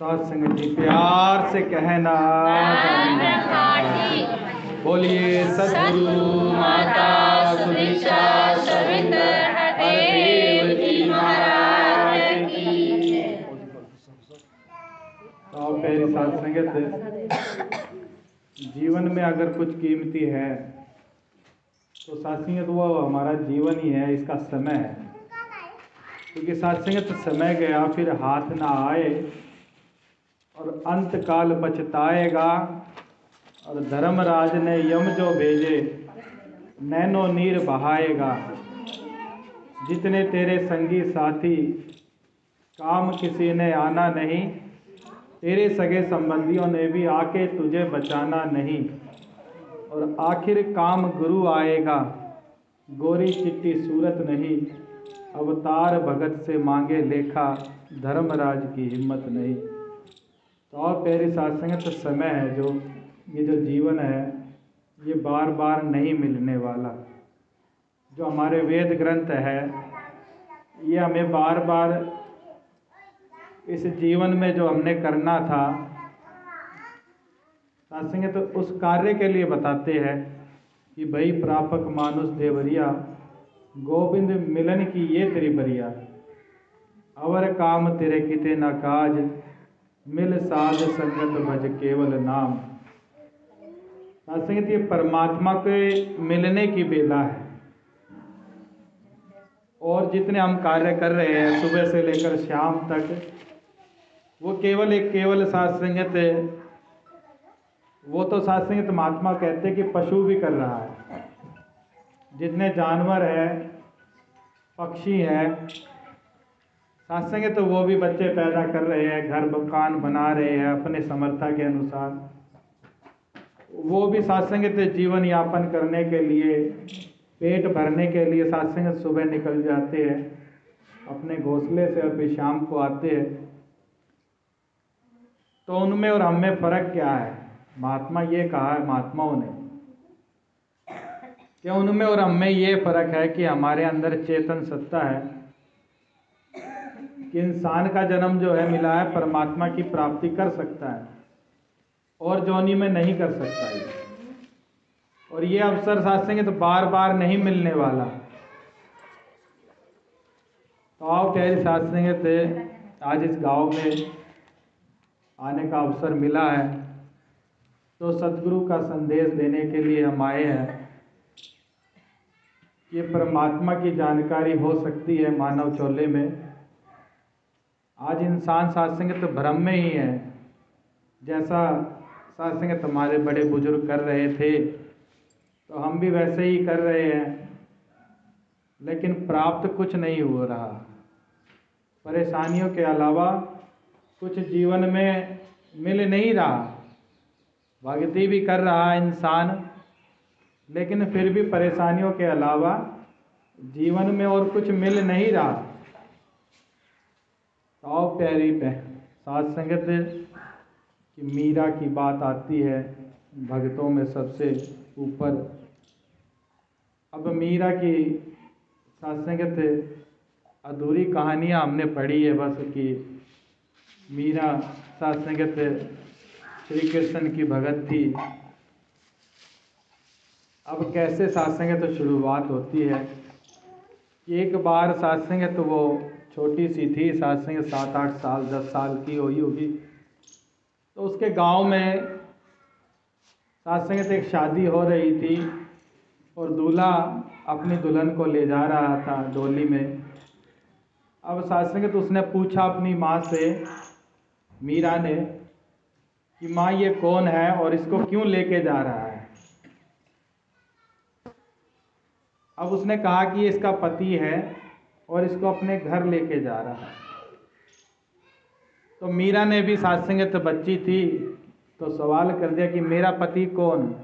साथ संगत जी प्यार से कहना बोलिए सद्गुरु माता सुदीक्षा सविंदर हरदेव जी महाराज की। तो प्यारी साथ संगत, जीवन में अगर कुछ कीमती है तो साथ संगत वो हमारा जीवन ही है, इसका समय है। क्योंकि साथ संगत समय गया फिर हाथ ना आए और अंत काल पछताएगा। और धर्मराज ने यम जो भेजे नैनो नीर बहाएगा। जितने तेरे संगी साथी काम किसी ने आना नहीं, तेरे सगे संबंधियों ने भी आके तुझे बचाना नहीं। और आखिर काम गुरु आएगा, गोरी चिट्टी सूरत नहीं। अवतार भगत से मांगे लेखा, धर्मराज की हिम्मत नहीं। तो और प्यारी साथ संगत, समय है जो ये जो जीवन है ये बार बार नहीं मिलने वाला। जो हमारे वेद ग्रंथ है ये हमें बार बार इस जीवन में जो हमने करना था साथ संगत तो उस कार्य के लिए बताते हैं कि भाई प्रापक मानुष देवरिया, गोविंद मिलन की ये तेरी बरिया। अवर काम तेरे किते न काज, मिल साध संगत भज केवल नाम। साथ संगत ये परमात्मा के मिलने की बेला है। और जितने हम कार्य कर रहे हैं सुबह से लेकर शाम तक, वो केवल साथ संगत वो तो साथ संगत महात्मा कहते हैं कि पशु भी कर रहा है। जितने जानवर हैं, पक्षी हैं, साथ संगत तो वो भी बच्चे पैदा कर रहे हैं, घर मकान बना रहे हैं अपने समर्था के अनुसार। वो भी साथ संगत जीवन यापन करने के लिए, पेट भरने के लिए साथ संगत सुबह निकल जाते हैं अपने घोंसले से और फिर शाम को आते हैं। तो उनमें और हम में फर्क क्या है? महात्मा ये कहा है महात्माओं ने कि उनमें और हम में ये फर्क है कि हमारे अंदर चेतन सत्ता है कि इंसान का जन्म जो है मिला है परमात्मा की प्राप्ति कर सकता है और जोनी में नहीं कर सकता है। और ये अवसर साथ संगत तो बार बार नहीं मिलने वाला। तो आओ प्यारी साथ संगत, आज इस गांव में आने का अवसर मिला है तो सद्गुरु का संदेश देने के लिए हम आए हैं। ये परमात्मा की जानकारी हो सकती है मानव चोले में। आज इंसान साथ संगत भ्रम में ही है। जैसा साथ संगत हमारे बड़े बुजुर्ग कर रहे थे तो हम भी वैसे ही कर रहे हैं, लेकिन प्राप्त कुछ नहीं हो रहा। परेशानियों के अलावा कुछ जीवन में मिल नहीं रहा। भक्ति भी कर रहा इंसान, लेकिन फिर भी परेशानियों के अलावा जीवन में और कुछ मिल नहीं रहा। तो प्यारी साथ संगत कि मीरा की बात आती है भक्तों में सबसे ऊपर। अब मीरा की साथ संगत अधूरी कहानियाँ हमने पढ़ी है बस कि मीरा साथ संगत श्री कृष्ण की भगत थी। अब कैसे साथ संगत तो शुरुआत होती है कि एक बार साथ संगत वो छोटी सी थी, साथ संगत 7-8 साल 10 साल की हुई होगी। तो उसके गांव में साथ संगत एक शादी हो रही थी और दूल्हा अपनी दुल्हन को ले जा रहा था डोली में। अब साथ संगत उसने पूछा अपनी माँ से, मीरा ने, कि माँ ये कौन है और इसको क्यों लेके जा रहा है? अब उसने कहा कि ये इसका पति है और इसको अपने घर लेके जा रहा है। तो मीरा ने भी साथ संगत बच्ची थी तो सवाल कर दिया कि मेरा पति कौन?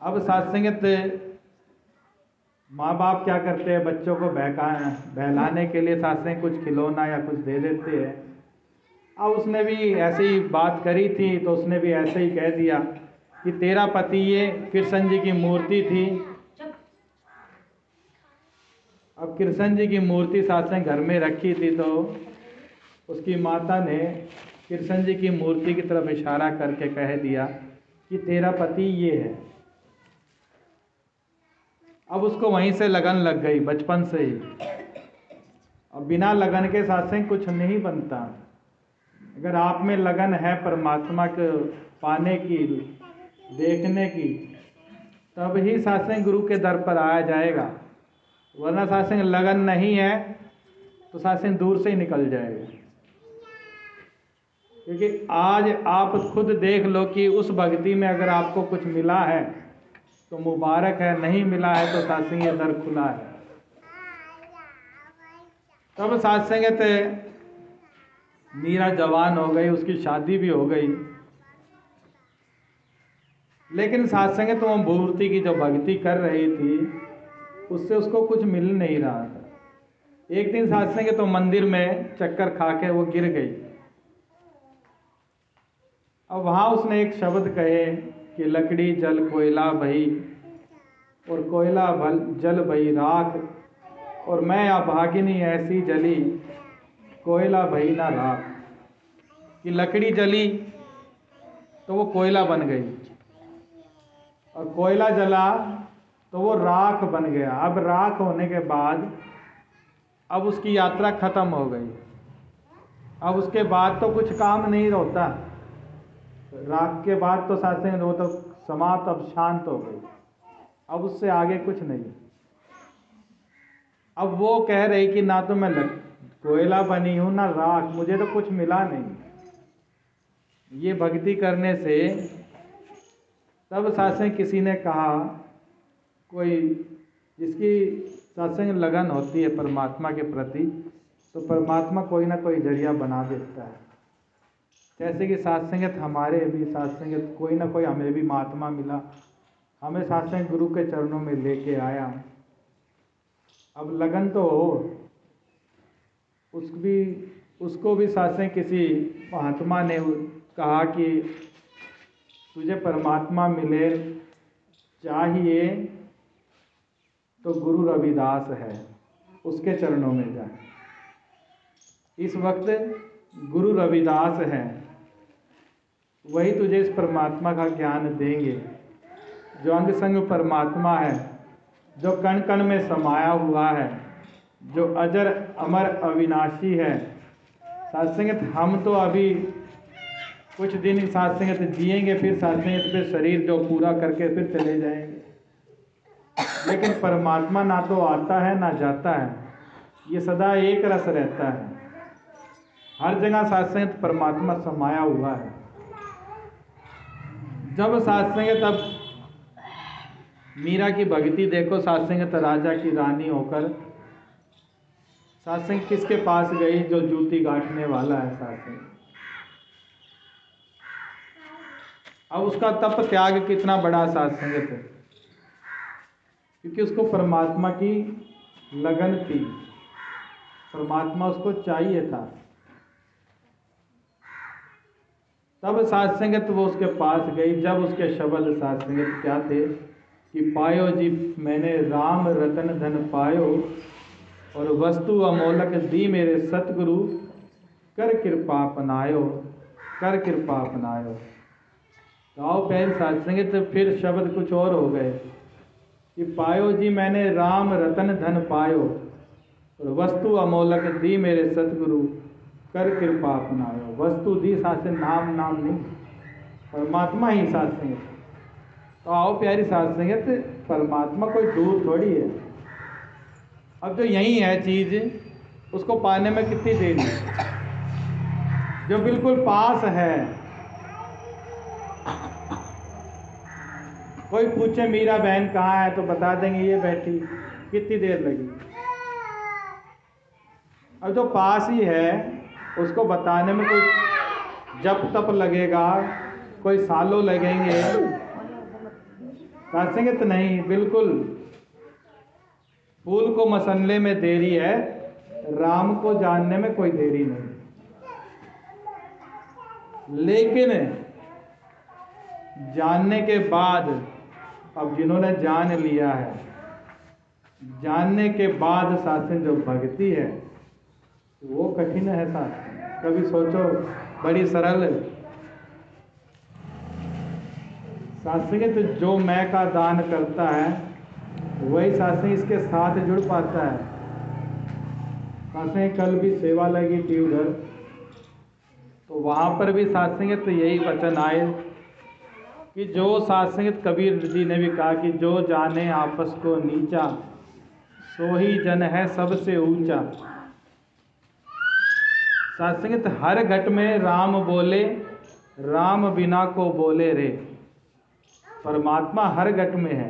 अब साथ संगत माँ बाप क्या करते हैं, बच्चों को बहलाने के लिए साथ संगत कुछ खिलौना या कुछ दे देते हैं। अब उसने भी ऐसी ही बात करी थी तो उसने भी ऐसे ही कह दिया कि तेरा पति ये कृष्ण जी की मूर्ति थी। अब कृष्ण जी की मूर्ति साथ में घर में रखी थी तो उसकी माता ने कृष्ण जी की मूर्ति की तरफ इशारा करके कह दिया कि तेरा पति ये है। अब उसको वहीं से लगन लग गई बचपन से ही। और बिना लगन के सत्संग कुछ नहीं बनता। अगर आप में लगन है परमात्मा को पाने की, देखने की, तब ही सत्संग गुरु के दर पर आया जाएगा। वरना सत्संग लगन नहीं है तो सत्संग दूर से ही निकल जाएगा। क्योंकि आज आप खुद देख लो कि उस भक्ति में अगर आपको कुछ मिला है तो मुबारक है, नहीं मिला है तो सत्संग दर खुला है। तब सत्संग मीरा जवान हो गई, उसकी शादी भी हो गई, लेकिन सत्संग तो मूर्ति की जो भक्ति कर रही थी उससे उसको कुछ मिल नहीं रहा था। एक दिन सत्संग तो मंदिर में चक्कर खा के वो गिर गई। अब वहाँ उसने एक शब्द कहे कि लकड़ी जल कोयला भई और कोयला जल भई राख, और मैं अभागिनी ऐसी जली कोयला भई ना राख। कि लकड़ी जली तो वो कोयला बन गई, और कोयला जला तो वो राख बन गया। अब राख होने के बाद अब उसकी यात्रा खत्म हो गई। अब उसके बाद तो कुछ काम नहीं होता। राख के बाद तो सत्संग वो तो समाप्त, अब शांत हो गई। अब उससे आगे कुछ नहीं। अब वो कह रही कि ना तो मैं कोयला बनी हूं ना राख, मुझे तो कुछ मिला नहीं। ये भक्ति करने से तब सत्संग किसी ने कहा, कोई जिसकी सत्संग लगन होती है परमात्मा के प्रति, तो परमात्मा कोई ना कोई जरिया बना देता है। जैसे कि सत्संगत हमारे भी सत्संगत कोई ना कोई हमें भी महात्मा मिला, हमें सत्संग गुरु के चरणों में लेके आया। अब लगन तो हो, उसको भी सत्संग किसी महात्मा ने कहा कि तुझे परमात्मा मिले चाहिए तो गुरु रविदास है, उसके चरणों में जा। इस वक्त गुरु रविदास है, वही तुझे इस परमात्मा का ज्ञान देंगे। जो अंग संग परमात्मा है, जो कण कण में समाया हुआ है, जो अजर अमर अविनाशी है। सत्संगत हम तो अभी कुछ दिन सत्संगत जिएंगे, फिर सत्संगत पे शरीर जो पूरा करके फिर चले जाएंगे। लेकिन परमात्मा ना तो आता है ना जाता है, ये सदा एक रस रहता है। हर जगह सत्संगत परमात्मा समाया हुआ है। जब सत्संगत, अब मीरा की भक्ति देखो, सत्संगत राजा की रानी होकर सत्संग किसके पास गई? जो जूती गांठने वाला है सत्संग। अब उसका तप त्याग कितना बड़ा सत्संगत है, क्योंकि उसको परमात्मा की लगन थी, परमात्मा उसको चाहिए था। तब सत्संगत वो उसके पास गई। जब उसके शब्द सत्संगत क्या थे कि पायो जी मैंने राम रतन धन पायो, और वस्तु अमोलक दी मेरे सतगुरु, कर कृपा अपनायो, कर कृपा अपनायो। तो आओ पहले सत्संगत, फिर शब्द कुछ और हो गए कि पायो जी मैंने राम रतन धन पायो, और वस्तु अमोलक दी मेरे सतगुरु, कर कृपा अपनायो। वस्तु दी सत्संग, नाम नहीं, परमात्मा ही सत्संग। तो आओ प्यारी सत्संगत, परमात्मा कोई दूर थोड़ी है। अब जो यही है चीज, उसको पाने में कितनी देरी है? जो बिल्कुल पास है। कोई पूछे मीरा बहन कहाँ है तो बता देंगे ये बैठी, कितनी देर लगी। अब जो पास ही है उसको बताने में कोई जब तप लगेगा, कोई सालों लगेंगे। सत्संगत नहीं, बिल्कुल फूल को मसलने में देरी है, राम को जानने में कोई देरी नहीं। लेकिन जानने के बाद, अब जिन्होंने जान लिया है, जानने के बाद सत्संग जो भक्ति है वो कठिन है। कभी सोचो, बड़ी सरल सात्संगित जो मैं का दान करता है वही सात्संग इसके साथ जुड़ पाता है। सात्संग कल भी सेवा लगी थी उधर, तो वहाँ पर भी सात्संगित यही वचन आए कि जो सात्संगित कबीर जी ने भी कहा कि जो जाने आपस को नीचा सो ही जन है सबसे ऊंचा। सात्संगित हर घट में राम बोले, राम बिना को बोले रे। परमात्मा हर घट में है,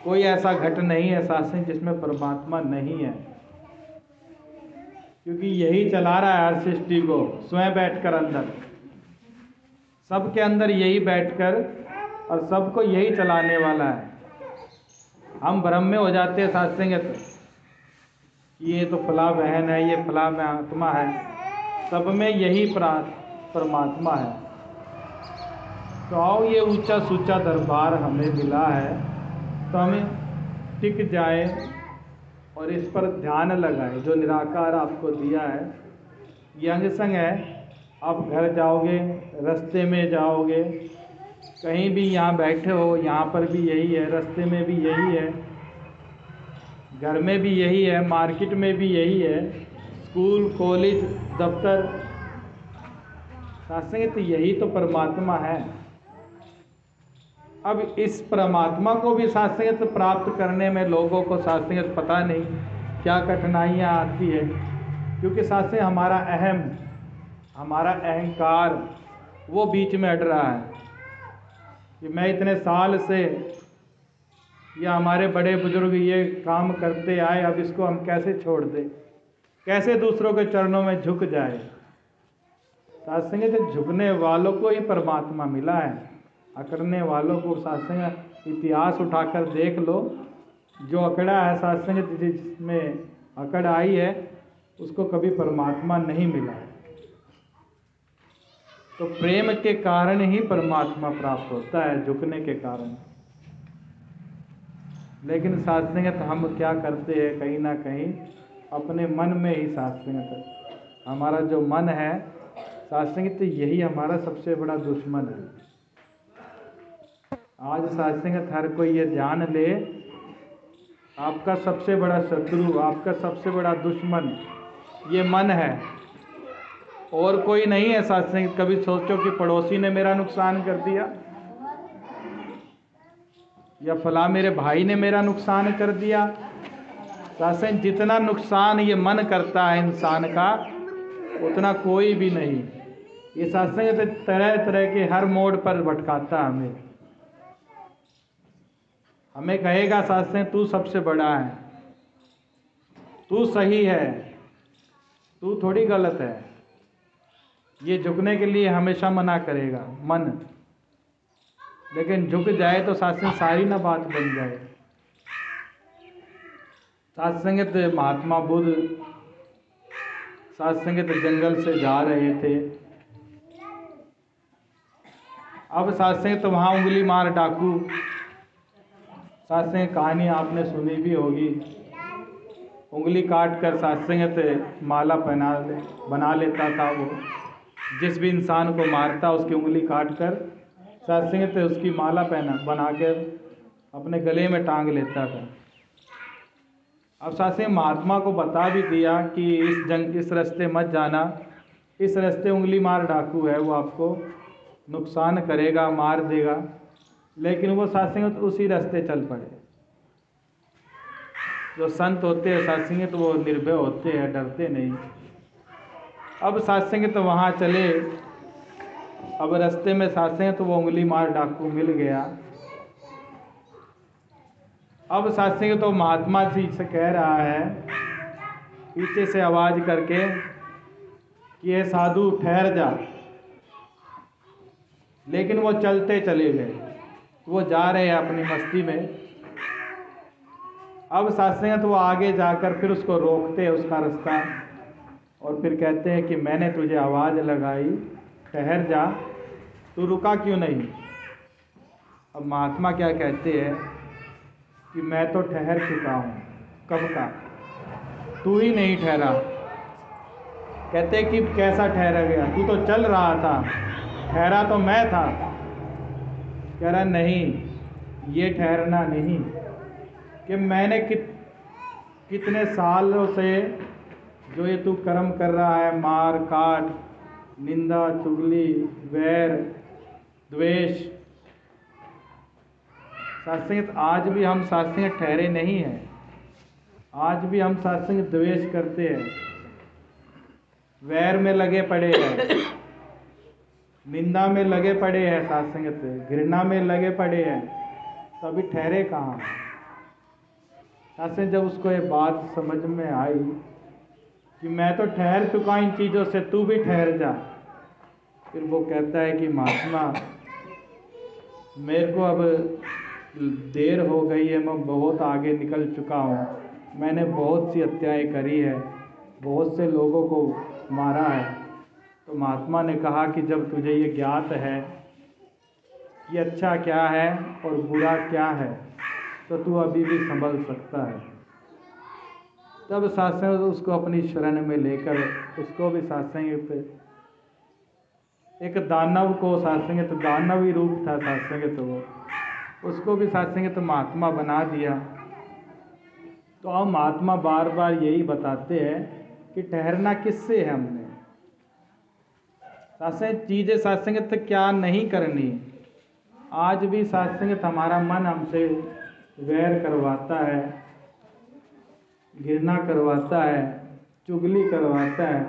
कोई ऐसा घट नहीं है सात्संग जिसमें परमात्मा नहीं है, क्योंकि यही चला रहा है हर सृष्टि को स्वयं बैठकर अंदर, सबके अंदर यही बैठकर और सबको यही चलाने वाला है। हम भ्रम में हो जाते हैं सात्संगित, ये तो फला बहन है, ये फला में आत्मा है, सब में यही परमात्मा है। तो आओ ये ऊंचा सूचा दरबार हमें मिला है, तो हमें टिक जाए और इस पर ध्यान लगाए। जो निराकार आपको दिया है ये अंग संग है। आप घर जाओगे, रास्ते में जाओगे, कहीं भी यहाँ बैठे हो, यहाँ पर भी यही है, रास्ते में भी यही है, घर में भी यही है, मार्केट में भी यही है, स्कूल कॉलेज दफ्तर, सात्संगित यही तो परमात्मा है। अब इस परमात्मा को भी सात्संगित प्राप्त करने में लोगों को सात्संगित पता नहीं क्या कठिनाइयाँ आती है, क्योंकि सात्संग हमारा हमारा अहंकार वो बीच में अड़ रहा है कि मैं इतने साल से या हमारे बड़े बुजुर्ग ये काम करते आए, अब इसको हम कैसे छोड़ दें, कैसे दूसरों के चरणों में झुक जाए। सात्संगित झुकने वालों को ही परमात्मा मिला है, अकड़ने वालों को सात्संग इतिहास उठाकर देख लो, जो अकड़ा है सात्संग जिसमें अकड़ आई है उसको कभी परमात्मा नहीं मिला है। तो प्रेम के कारण ही परमात्मा प्राप्त होता है, झुकने के कारण। लेकिन सात्संगित हम क्या करते हैं, कहीं ना कहीं अपने मन में ही सात्संगित, हमारा जो मन है सात्संगित यही हमारा सबसे बड़ा दुश्मन है। आज सात्संगित हर कोई ये जान ले, आपका सबसे बड़ा शत्रु, आपका सबसे बड़ा दुश्मन ये मन है, और कोई नहीं है। सात्संगित कभी सोचो कि पड़ोसी ने मेरा नुकसान कर दिया, या फला मेरे भाई ने मेरा नुकसान कर दिया। सात्संग जितना नुकसान ये मन करता है इंसान का, उतना कोई भी नहीं। ये सात्संग तरह तरह के हर मोड़ पर भटकाता हमें। हमें कहेगा सात्संग तू सबसे बड़ा है, तू सही है, तू थोड़ी गलत है। ये झुकने के लिए हमेशा मना करेगा मन, लेकिन झुक जाए तो सात्संग सारी ना बात बन जाए। सात्संगित महात्मा बुद्ध सात्संगित जंगल से जा रहे थे, अब सात्संगित तो वहाँ उंगली मार डाकू, सात्संग कहानी आपने सुनी भी होगी, उंगली काट कर सात्संगित माला बना लेता था। वो जिस भी इंसान को मारता उसकी उंगली काट कर सात्संगित उसकी माला बना कर अपने गले में टांग लेता था। अब सात्संग महात्मा को बता भी दिया कि इस रास्ते मत जाना, इस रास्ते उंगली मार डाकू है, वो आपको नुकसान करेगा, मार देगा। लेकिन वो सात्संगित उसी रास्ते चल पड़े। जो संत होते हैं सात्संगित तो वो निर्भय होते हैं, डरते नहीं। अब सात्संगित तो वहाँ चले, अब रास्ते में सात्संगित तो वो उंगली मार डाकू मिल गया। अब सात्संगित तो महात्मा जी से कह रहा है पीछे से आवाज करके कि ये साधु ठहर जा, लेकिन वो चलते चले गए, वो जा रहे हैं अपनी मस्ती में। अब सात्संगित तो वो आगे जाकर फिर उसको रोकते हैं उसका रास्ता, और फिर कहते हैं कि मैंने तुझे आवाज़ लगाई, ठहर जा, तू रुका क्यों नहीं। अब महात्मा क्या कहते हैं कि मैं तो ठहर चुका हूँ कब का, तू ही नहीं ठहरा। कहते कि कैसा ठहरा गया, तू तो चल रहा था, ठहरा तो मैं था। कह रहा नहीं, ये ठहरना नहीं कि मैंने कितने सालों से जो ये तू कर्म कर रहा है, मार काट, निंदा चुगली, वैर द्वेष, सत्संग आज भी हम सत्संग ठहरे नहीं हैं। आज भी हम सत्संग द्वेष करते हैं, वैर में लगे पड़े हैं, निंदा में लगे पड़े हैं, सत्संग घृणा में लगे पड़े हैं, तो अभी ठहरे कहाँ। ऐसे जब उसको ये बात समझ में आई कि मैं तो ठहर चुका इन चीज़ों से, तू भी ठहर जा, फिर वो कहता है कि महात्मा मेरे को अब देर हो गई है, मैं बहुत आगे निकल चुका हूँ, मैंने बहुत सी हत्याएं करी है, बहुत से लोगों को मारा है। तो महात्मा ने कहा कि जब तुझे ये ज्ञात है कि अच्छा क्या है और बुरा क्या है, तो तू अभी भी संभल सकता है। तब सत्संग उसको अपनी शरण में लेकर, उसको भी सत्संग पे एक दानव को सत्संग, तो दानवी रूप था सत्संग, तो वो उसको भी सत्संग तो महात्मा बना दिया। तो हम महात्मा बार बार यही बताते हैं कि ठहरना किससे है, हमने सत्संग चीज़ें सत्संग क्या नहीं करनी। आज भी सत्संग हमारा मन हमसे वैर करवाता है, घृणा करवाता है, चुगली करवाता है,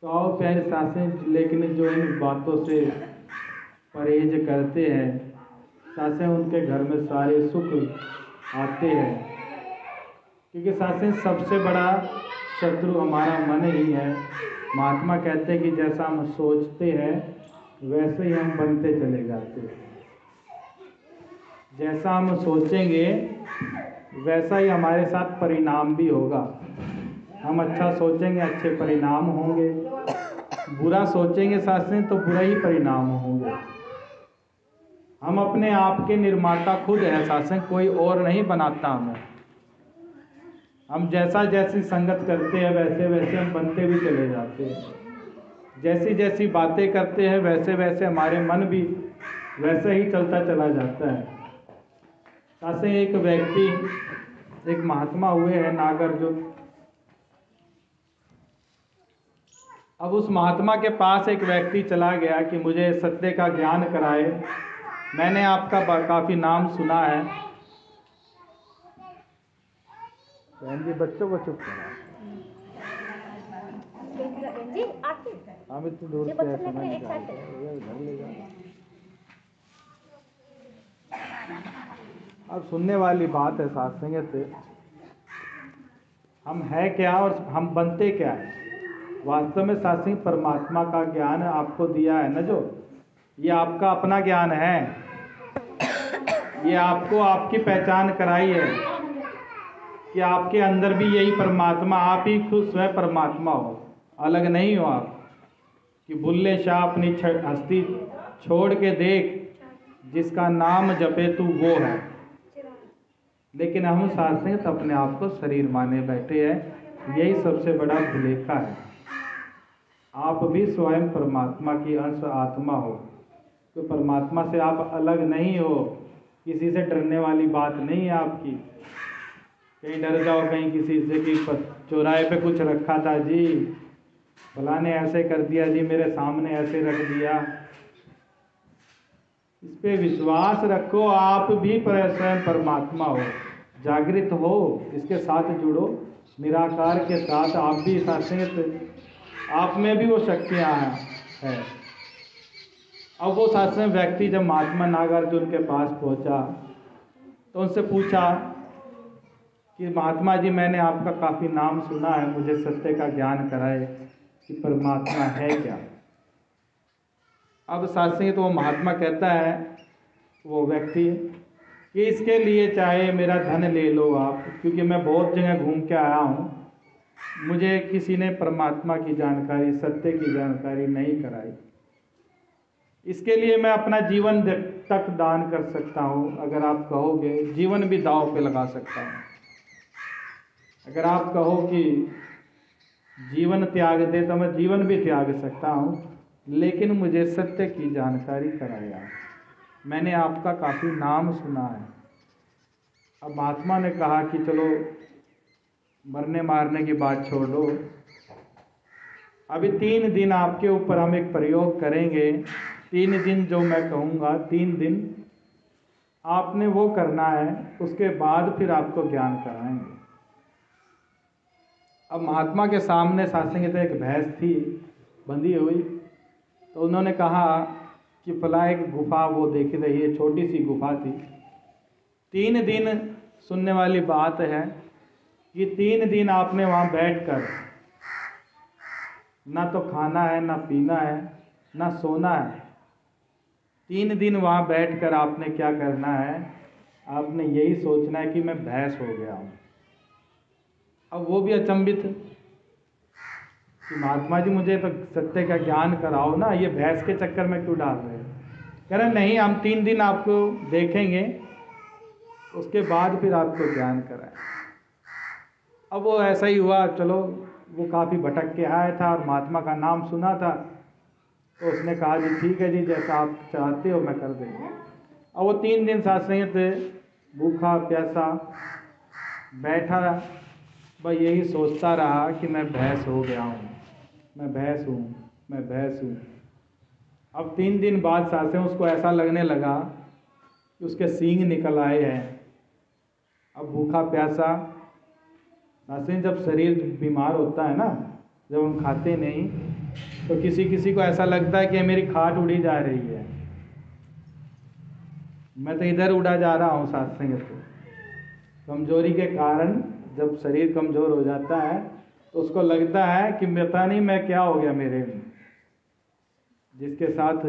तो आओ प्यारे सत्संग, लेकिन जो इन बातों से परहेज करते हैं, सत्संग उनके घर में सारे सुख आते हैं। क्योंकि सत्संग सबसे बड़ा शत्रु हमारा मन ही है। महात्मा कहते हैं कि जैसा हम सोचते हैं वैसे ही हम बनते चले जाते हैं। जैसा हम सोचेंगे वैसा ही हमारे साथ परिणाम भी होगा। हम अच्छा सोचेंगे अच्छे परिणाम होंगे, बुरा सोचेंगे सत्संग तो बुरा ही परिणाम होंगे। हम अपने आप के निर्माता खुद है, सत्संग कोई और नहीं बनाता हमें। हम जैसा जैसी संगत करते हैं वैसे वैसे हम बनते भी चले जाते हैं। जैसी जैसी बातें करते हैं वैसे वैसे हमारे मन भी वैसे ही चलता चला जाता है। सत्संग एक व्यक्ति, एक महात्मा हुए हैं नागार्जुन। अब उस महात्मा के पास एक व्यक्ति चला गया कि मुझे सत्य का ज्ञान कराए, मैंने आपका काफ़ी नाम सुना है। बहन जी बच्चों को चुप करा, हम इतनी दूर से समय निकालते हैं, घर ले जाओ। अब सुनने वाली बात है सत्संग से, हम है क्या और हम बनते क्या है। वास्तव में सत्संग परमात्मा का ज्ञान आपको दिया है ना, जो ये आपका अपना ज्ञान है, ये आपको आपकी पहचान कराई है कि आपके अंदर भी यही परमात्मा, आप ही खुद स्वयं परमात्मा हो, अलग नहीं हो आप। कि बुल्ले शाह अपनी हस्ती छोड़ के देख, जिसका नाम जपे तू वो है। लेकिन हम सत्संग अपने आप को शरीर माने बैठे हैं, यही सबसे बड़ा भुलेखा है। आप भी स्वयं परमात्मा की अंश आत्मा हो, तो परमात्मा से आप अलग नहीं हो। किसी से डरने वाली बात नहीं है आपकी, कहीं डर जाओ कहीं किसी से कि चौराहे पे कुछ रखा था जी, फलाने ऐसे कर दिया जी, मेरे सामने ऐसे रख दिया। इस पे विश्वास रखो, आप भी स्वयं परमात्मा हो, जागृत हो, इसके साथ जुड़ो, निराकार के साथ आप भी सत्संग, आप में भी वो शक्तियाँ हैं। अब वो सत्संग व्यक्ति जब महात्मा नागार्जुन के पास पहुंचा तो उनसे पूछा कि महात्मा जी मैंने आपका काफ़ी नाम सुना है, मुझे सत्य का ज्ञान कराए कि परमात्मा है क्या। अब सत्संग तो वो महात्मा कहता है, वो व्यक्ति, कि इसके लिए चाहे मेरा धन ले लो आप, क्योंकि मैं बहुत जगह घूम के आया हूँ, मुझे किसी ने परमात्मा की जानकारी, सत्य की जानकारी नहीं कराई। इसके लिए मैं अपना जीवन तक दान कर सकता हूँ, अगर आप कहोगे, जीवन भी दांव पे लगा सकता हूँ। अगर आप कहो कि जीवन त्याग दे तो मैं जीवन भी त्याग सकता हूँ, लेकिन मुझे सत्य की जानकारी कराया। मैंने आपका काफ़ी नाम सुना है। अब महात्मा ने कहा कि चलो मरने मारने की बात छोड़ दो, अभी 3 दिन आपके ऊपर हम एक प्रयोग करेंगे। 3 दिन जो मैं कहूँगा, 3 दिन आपने वो करना है, उसके बाद फिर आपको ज्ञान कराएंगे। अब महात्मा के सामने सासंग तो एक भैंस थी बंधी हुई, तो उन्होंने कहा कि फला एक गुफा वो देख रही है, छोटी सी गुफा थी। 3 दिन सुनने वाली बात है कि 3 दिन आपने वहाँ बैठकर ना तो खाना है, ना पीना है, ना सोना है। 3 दिन वहाँ बैठकर आपने क्या करना है, आपने यही सोचना है कि मैं भैंस हो गया हूँ। अब वो भी अचंभित कि महात्मा जी मुझे तो सत्य का ज्ञान कराओ ना, ये भैंस के चक्कर में क्यों डाल रहे हैं। कह रहे नहीं, हम 3 दिन आपको देखेंगे, उसके बाद फिर आपको ज्ञान कराएं। अब वो ऐसा ही हुआ। चलो, वो काफ़ी भटक के आया था और महात्मा का नाम सुना था, तो उसने कहा जी ठीक है जी, जैसा आप चाहते हो मैं कर देंगे। अब वो 3 दिन साथ थे, भूखा प्यासा बैठा, वह यही सोचता रहा कि मैं भैंस हो गया हूँ, मैं भैंस हूँ, मैं भैंस हूँ। अब 3 दिन बाद सासें उसको ऐसा लगने लगा कि उसके सींग निकल आए हैं। अब भूखा प्यासा सासें, जब शरीर बीमार होता है ना, जब हम खाते नहीं, तो किसी किसी को ऐसा लगता है कि मेरी खाट उड़ी जा रही है, मैं तो इधर उड़ा जा रहा हूँ। सासें तो कमजोरी के कारण जब शरीर कमज़ोर हो जाता है तो उसको लगता है कि पता नहीं मैं क्या हो गया मेरे में, जिसके साथ।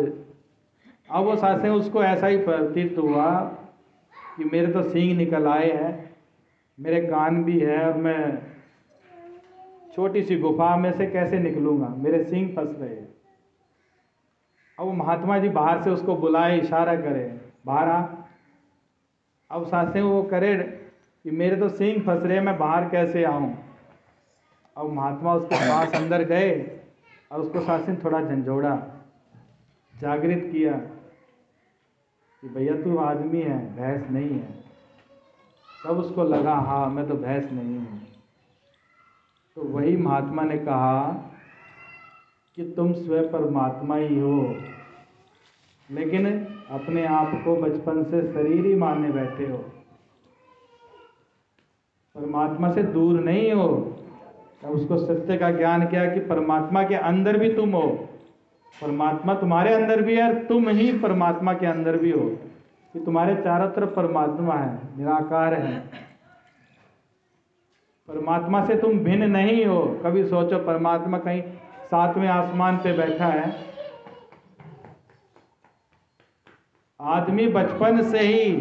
अब वो सासें, उसको ऐसा ही प्रतीत हुआ कि मेरे तो सींग निकल आए हैं, मेरे कान भी है, और मैं छोटी सी गुफा में से कैसे निकलूँगा, मेरे सींग फंस रहे हैं। अब वो महात्मा जी बाहर से उसको बुलाए, इशारा करे बाहर आ। अब सासें वो करे कि मेरे तो सींग फंस रहे हैं, मैं बाहर कैसे आऊँ। अब महात्मा उसके पास अंदर गए और उसको सासें थोड़ा झंझोड़ा, जागृत किया कि भैया तू आदमी है, भैंस नहीं है। तब उसको लगा हाँ, मैं तो भैंस नहीं हूँ। तो वही महात्मा ने कहा कि तुम स्वयं परमात्मा ही हो, लेकिन अपने आप को बचपन से शरीर ही मानने बैठे हो, परमात्मा से दूर नहीं हो। तब उसको सत्य का ज्ञान किया कि परमात्मा के अंदर भी तुम हो, परमात्मा तुम्हारे अंदर भी है और तुम ही परमात्मा के अंदर भी हो, कि तुम्हारे चारों तरफ परमात्मा है, निराकार है। परमात्मा से तुम भिन्न नहीं हो। कभी सोचो परमात्मा कहीं 7वें आसमान पे बैठा है। आदमी बचपन से ही,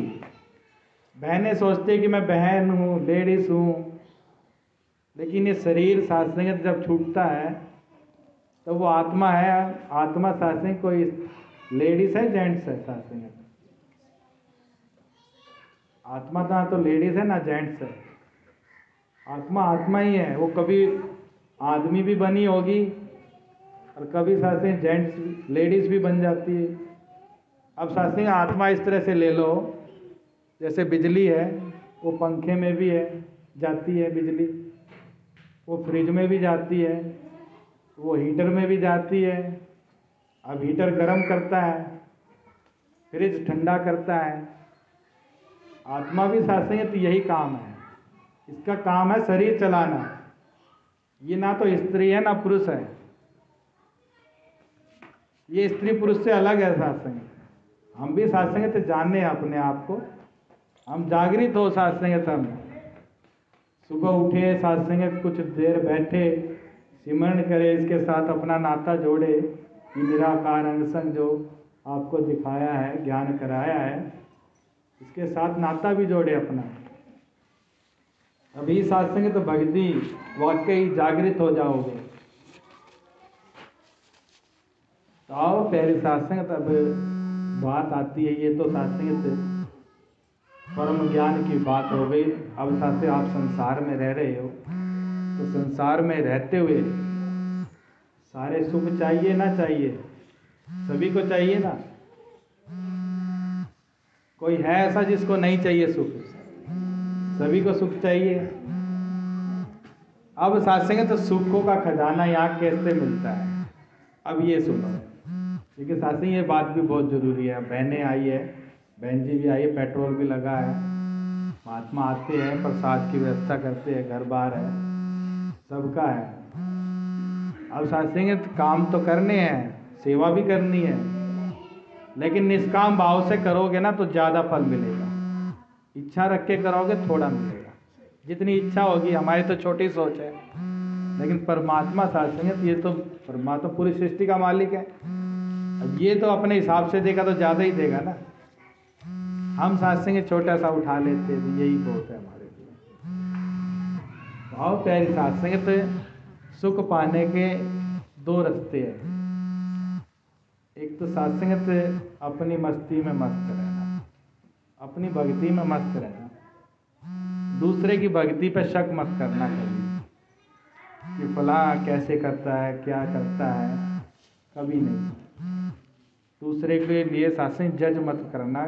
बहनें सोचते कि मैं बहन हूँ, लेडीज हूँ, लेकिन ये शरीर सात्संग जब छूटता है तो वो आत्मा है। आत्मा सात्संग कोई लेडीज है जेंट्स है। सात्संग आत्मा ना तो लेडीज है ना जेंट्स है, आत्मा आत्मा ही है। वो कभी आदमी भी बनी होगी और कभी सात्संग जेंट्स लेडीज भी बन जाती है। अब सात्संग आत्मा इस तरह से ले लो, जैसे बिजली है, वो पंखे में भी है, जाती है बिजली, वो फ्रिज में भी जाती है, वो हीटर में भी जाती है। अब हीटर गर्म करता है, फ्रिज ठंडा करता है। आत्मा भी सात्संग तो यही काम है, इसका काम है शरीर चलाना। ये ना तो स्त्री है ना पुरुष है, ये स्त्री पुरुष से अलग है सात्संग। हम भी सात्संग तो जानने हैं अपने आप को, हम जागृत हो सात्संग। हम सुबह उठे, सात्संग कुछ देर बैठे, सिमरण करे, इसके साथ अपना नाता जोड़े। ये निराकार अंगसंग जो आपको दिखाया है, ज्ञान कराया है, इसके साथ नाता भी जोड़े अपना। अभी सात्संग तो भक्ति वाकई जागृत हो जाओगे। तो आओ पहले सात्संग, तब बात आती है। ये तो सात्संग से परम ज्ञान की बात हो गई। अब साथ आप संसार में रह रहे हो, तो संसार में रहते हुए सारे सुख चाहिए ना चाहिए? सभी को चाहिए ना। कोई है ऐसा जिसको नहीं चाहिए सुख? सभी को सुख चाहिए। अब सत्संग तो सुखों का खजाना यहाँ कैसे मिलता है? अब ये सुनो, क्योंकि सत्संग ये बात भी बहुत जरूरी है। बहनें आई है, बहन जी भी आई है, पेट्रोल भी लगा है, महात्मा आते हैं, प्रसाद की व्यवस्था करते हैं, घर बार है, सबका है। अब सत्संग काम तो करने हैं, सेवा भी करनी है, लेकिन निष्काम भाव से करोगे ना तो ज़्यादा फल मिलेगा। इच्छा रख के करोगे थोड़ा मिलेगा। जितनी इच्छा होगी, हमारी तो छोटी सोच है, लेकिन परमात्मा सत्संग, ये तो परमात्मा पूरी सृष्टि का मालिक है। अब ये तो अपने हिसाब से देगा तो ज़्यादा ही देगा ना। हम सत्संग छोटा सा उठा लेते हैं, तो यही बहुत है हमारे लिए। भाव प्यारी सत्संग तो सुख पाने के दो रास्ते हैं। एक तो सत्संग अपनी मस्ती में मस्त रहना, अपनी भक्ति में मस्त रहना। दूसरे की भक्ति पे शक मत करना कभी कि फला कैसे करता है, क्या करता है, कभी नहीं। दूसरे के लिए सत्संग जज मत करना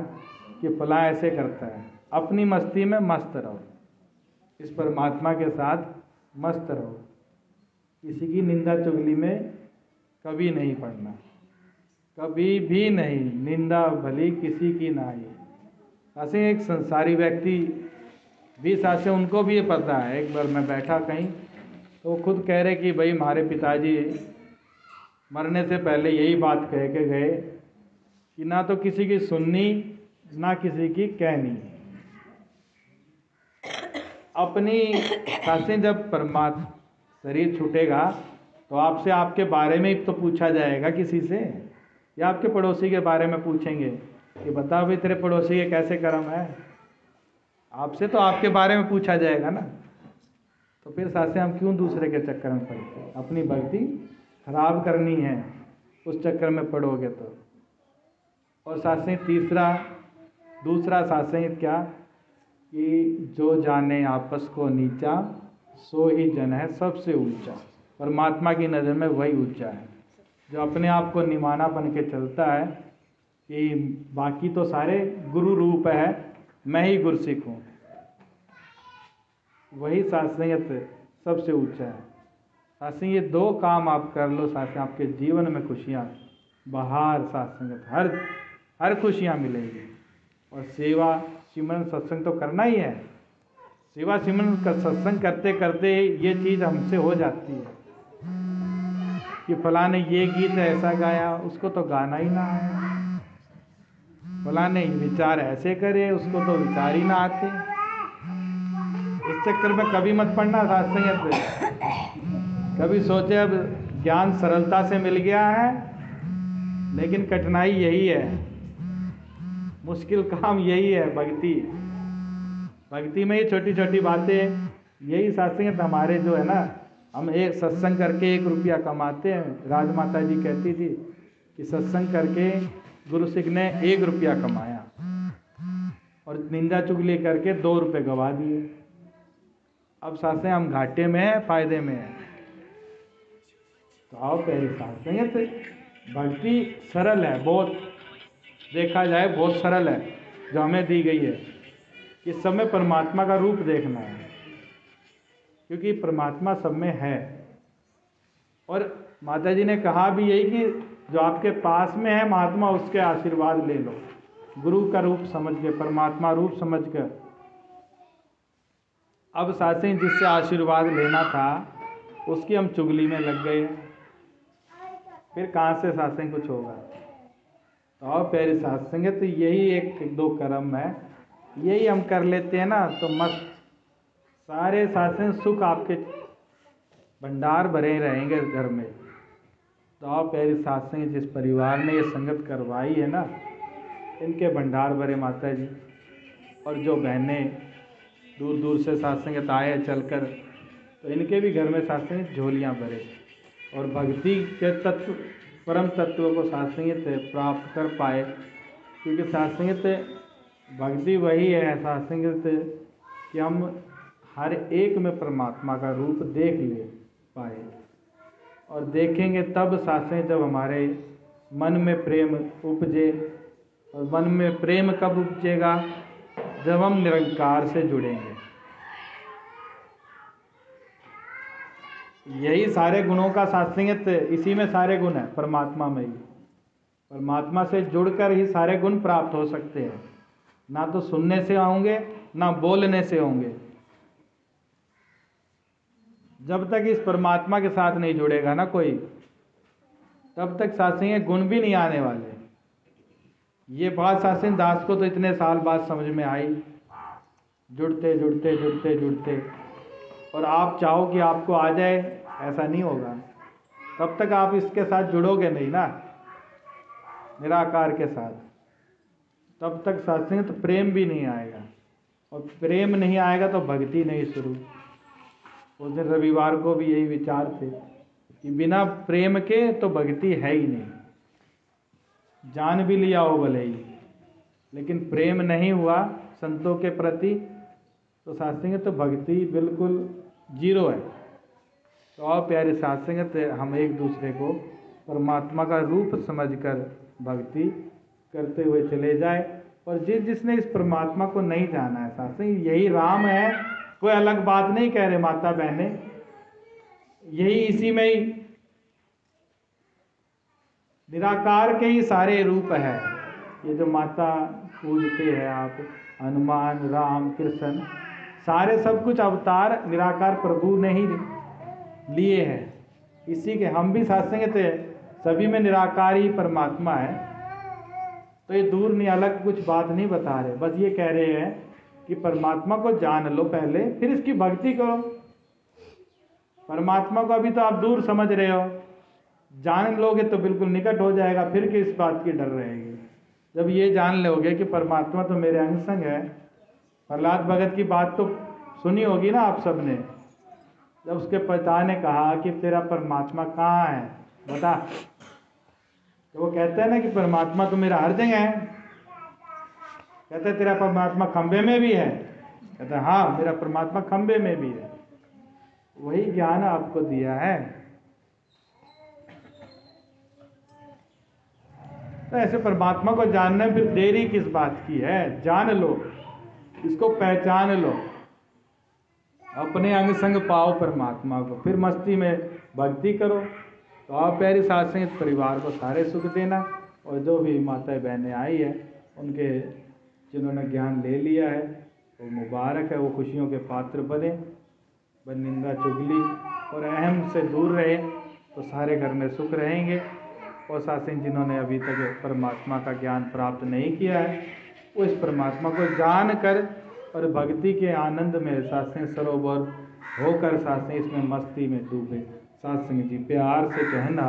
कि फला ऐसे करता है। अपनी मस्ती में मस्त रहो, इस परमात्मा के साथ मस्त रहो। किसी की निंदा चुगली में कभी नहीं पड़ना, कभी भी नहीं। निंदा भली किसी की नहीं। सत्संग एक संसारी व्यक्ति भी सत्संग, उनको भी ये पता है। एक बार मैं बैठा कहीं, तो वो खुद कह रहे कि भाई हमारे पिताजी मरने से पहले यही बात कह के गए कि ना तो किसी की सुननी ना किसी की कहनी। अपनी सत्संग जब परमात्मा शरीर छूटेगा तो आपसे आपके बारे में ही तो पूछा जाएगा किसी से, या आपके पड़ोसी के बारे में पूछेंगे कि बता भाई तेरे पड़ोसी के कैसे कर्म है। आपसे तो आपके बारे में पूछा जाएगा ना। तो फिर सत्संग हम क्यों दूसरे के चक्कर में पड़ते? अपनी भक्ति खराब करनी है उस चक्कर में पड़ोगे तो। और सत्संग दूसरा सत्संग क्या कि जो जाने आपस को नीचा सो ही जन है सबसे ऊंचा। परमात्मा की नज़र में वही ऊंचा है जो अपने आप को निमाना बन के चलता है कि बाकी तो सारे गुरु रूप है, मैं ही गुरसिख हूँ। वही सत्संग सबसे ऊंचा है। सत्संग ये दो काम आप कर लो, सत्संग आपके जीवन में खुशियाँ बाहर, सत्संग हर खुशियाँ मिलेंगी। और सेवा सिमरन सत्संग तो करना ही है। सेवा सिमरन का सत्संग करते करते ये चीज़ हमसे हो जाती है कि फला ने ये गीत ऐसा गाया, उसको तो गाना ही ना आया। फला ने विचार ऐसे करे, उसको तो विचार ही ना आते। इस चक्कर में कभी मत पड़ना सत्संग पे। कभी सोचे अब ज्ञान सरलता से मिल गया है, लेकिन कठिनाई यही है, मुश्किल काम यही है भक्ति में ये छोटी छोटी बातें, यही सत्संग हमारे जो है ना। हम एक सत्संग करके 1 रुपया कमाते हैं। राजमाता जी कहती थी कि सत्संग करके गुरु सिख ने 1 रुपया कमाया और निंदा चुगली करके 2 रुपये गवा दिए। अब सत्संग हम घाटे में है, फायदे में है। तो आओ पहले सत्संग भक्ति सरल है, बहुत देखा जाए बहुत सरल है जो हमें दी गई है कि सब में परमात्मा का रूप देखना है, क्योंकि परमात्मा सब में है। और माता जी ने कहा भी यही कि जो आपके पास में है महात्मा, उसके आशीर्वाद ले लो, गुरु का रूप समझ के, परमात्मा रूप समझ कर। अब सत्संग जिससे आशीर्वाद लेना था उसकी हम चुगली में लग गए, फिर कहाँ से सत्संग कुछ होगा। तो आओ प्यारे सत्संग, तो यही 1-2 कर्म है, यही हम कर लेते हैं ना तो मस्त सारे सत्संग सुख आपके भंडार भरे रहेंगे घर में। तो आओ प्यारे सत्संग, जिस परिवार ने ये संगत करवाई है ना, इनके भंडार भरे माता जी। और जो बहनें दूर दूर से सत्संग आए चलकर, तो इनके भी घर में सत्संग झोलियाँ भरे और भक्ति के तत्व, परम तत्व को सत्संग प्राप्त कर पाए। क्योंकि सत्संग भक्ति वही है सत्संग कि हम हर एक में परमात्मा का रूप देख ले पाए। और देखेंगे तब सांसें जब हमारे मन में प्रेम उपजे। और मन में प्रेम कब उपजेगा? जब हम निरंकार से जुड़ेंगे। यही सारे गुणों का सात्संगत, इसी में सारे गुण हैं, परमात्मा में ही। परमात्मा से जुड़कर ही सारे गुण प्राप्त हो सकते हैं। ना तो सुनने से होंगे, ना बोलने से होंगे। जब तक इस परमात्मा के साथ नहीं जुड़ेगा ना कोई, तब तक सात्संग गुण भी नहीं आने वाले। ये बात सात्संग दास को तो इतने साल बाद समझ में आई, जुड़ते जुड़ते जुड़ते जुड़ते। और आप चाहो कि आपको आ जाए, ऐसा नहीं होगा। तब तक आप इसके साथ जुड़ोगे नहीं ना, निराकार के साथ। तब तक सात्संग तो प्रेम भी नहीं आएगा। और प्रेम नहीं आएगा तो भक्ति नहीं शुरू। उस दिन रविवार को भी यही विचार थे कि बिना प्रेम के तो भक्ति है ही नहीं। जान भी लिया हो भले ही, लेकिन प्रेम नहीं हुआ संतों के प्रति, तो सात्संग तो भक्ति बिल्कुल जीरो है। तो और प्यारे सात्संगत, हम एक दूसरे को परमात्मा का रूप समझकर भक्ति करते हुए चले जाए। और जिसने इस परमात्मा को नहीं जाना है, सात्संग यही राम है, कोई अलग बात नहीं कह रहे माता बहने, यही इसी में ही निराकार के ही सारे रूप है। ये जो माता पूजते हैं आप, हनुमान, राम, कृष्ण, सारे सब कुछ अवतार निराकार प्रभु ने ही लिए हैं। इसी के हम भी सात्संग थे, सभी में निराकार ही परमात्मा है। तो ये दूर नहीं, अलग कुछ बात नहीं बता रहे, बस ये कह रहे हैं कि परमात्मा को जान लो पहले, फिर इसकी भक्ति करो। परमात्मा को अभी तो आप दूर समझ रहे हो, जान लोगे तो बिल्कुल निकट हो जाएगा, फिर किस बात की डर रहेगी। जब ये जान लोगे कि परमात्मा तो मेरे अंग संग है। प्रहलाद भगत की बात तो सुनी होगी ना आप सबने, जब उसके पिता ने कहा कि तेरा परमात्मा कहाँ है बता, तो वो कहता है ना कि परमात्मा तो मेरा हर जगह है। कहता है तेरा परमात्मा खंबे में भी है? कहता है हाँ, मेरा परमात्मा खंबे में भी है। वही ज्ञान आपको दिया है। तो ऐसे परमात्मा को जानने में फिर देरी किस बात की है? जान लो, इसको पहचान लो, अपने अंग संग पाओ परमात्मा को, फिर मस्ती में भक्ति करो। तो आप प्यारी सात्संग परिवार को सारे सुख देना। और जो भी माताएं बहनें आई है, उनके जिन्होंने ज्ञान ले लिया है वो मुबारक है, वो खुशियों के पात्र बने, निंदा चुगली और अहम से दूर रहे, तो सारे घर में सुख रहेंगे। और सात्संग जिन्होंने अभी तक परमात्मा का ज्ञान प्राप्त नहीं किया है, वो इस परमात्मा को जान कर और भक्ति के आनंद में सात्संग सरोवर होकर सात्संग इसमें मस्ती में डूबे। सात्संग जी प्यार से कहना।